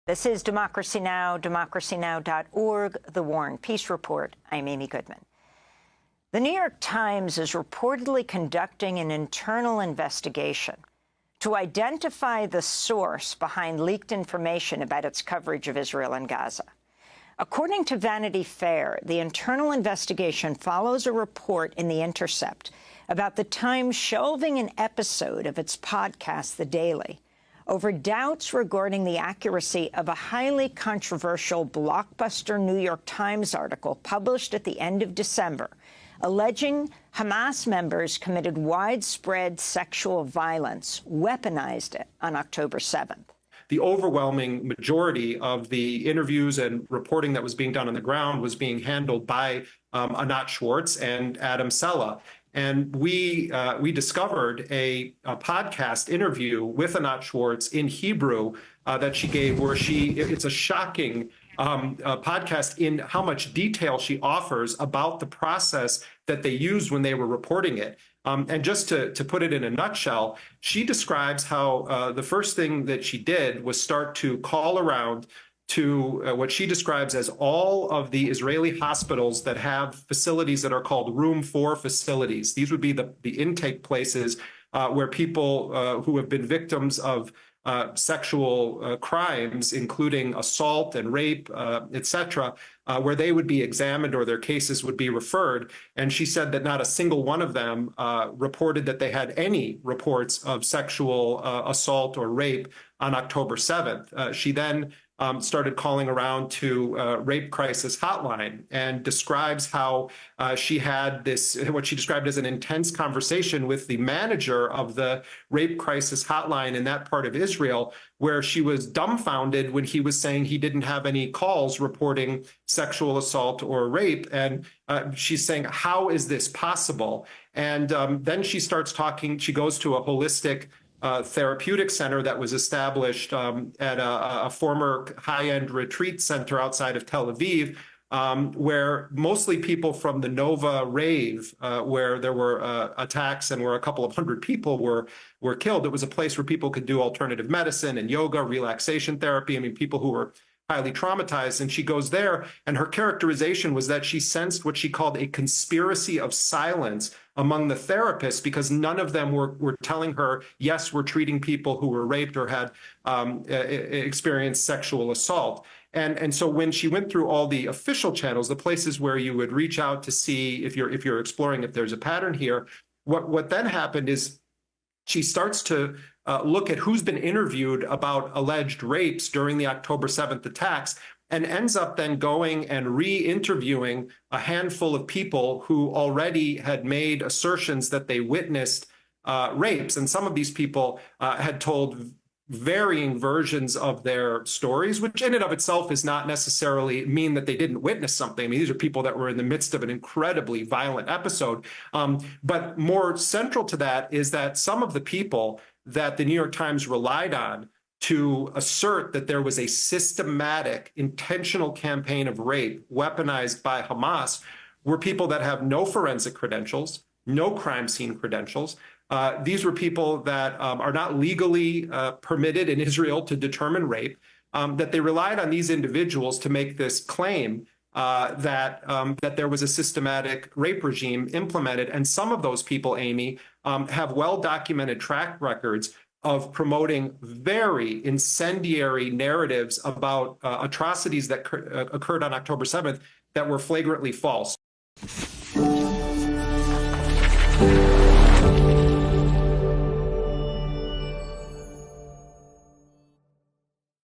This is Democracy Now!, democracynow.org, The War and Peace Report. I'm Amy Goodman. The New York Times is reportedly conducting an internal investigation to identify the source behind leaked information about its coverage of Israel and Gaza. According to Vanity Fair, the internal investigation follows a report in The Intercept about the Times shelving an episode of its podcast, The Daily, over doubts regarding the accuracy of a highly controversial blockbuster New York Times article published at the end of December, alleging Hamas members committed widespread sexual violence, weaponized it on October 7th. The overwhelming majority of the interviews and reporting that was being done on the ground was being handled by Anat Schwartz and Adam Sella. And we discovered a podcast interview with Anat Schwartz in Hebrew that she gave, where it's a shocking podcast in how much detail she offers about the process that they used when they were reporting it. And just to put it in a nutshell, she describes how the first thing that she did was start to call around to what she describes as all of the Israeli hospitals that have facilities that are called Room 4 facilities. These would be the intake places where people who have been victims of sexual crimes, including assault and rape, etc., where they would be examined or their cases would be referred. And she said that not a single one of them reported that they had any reports of sexual assault or rape on October 7th. She then started calling around to Rape Crisis Hotline and describes how she had this, what she described as an intense conversation with the manager of the Rape Crisis Hotline in that part of Israel, where she was dumbfounded when he was saying he didn't have any calls reporting sexual assault or rape. And she's saying, how is this possible? And then she starts talking, she goes to a holistic therapeutic center that was established at a former high-end retreat center outside of Tel Aviv, where mostly people from the Nova rave, where there were attacks and where a couple of hundred people were killed. It was a place where people could do alternative medicine and yoga, relaxation therapy. I mean, people who were highly traumatized. And she goes there, and her characterization was that she sensed what she called a conspiracy of silence among the therapists, because none of them were telling her, yes, we're treating people who were raped or had experienced sexual assault. And so when she went through all the official channels, the places where you would reach out to see if you're exploring if there's a pattern here, what then happened is she starts to look at who's been interviewed about alleged rapes during the October 7th attacks, and ends up then going and re-interviewing a handful of people who already had made assertions that they witnessed rapes. And some of these people had told varying versions of their stories, which in and of itself is not necessarily mean that they didn't witness something. I mean, these are people that were in the midst of an incredibly violent episode. But more central to that is that some of the people that the New York Times relied on to assert that there was a systematic, intentional campaign of rape weaponized by Hamas were people that have no forensic credentials, no crime scene credentials. These were people that are not legally permitted in Israel to determine rape, that they relied on these individuals to make this claim that there was a systematic rape regime implemented. And some of those people, Amy, have well-documented track records of promoting very incendiary narratives about atrocities that occurred on October 7th that were flagrantly false.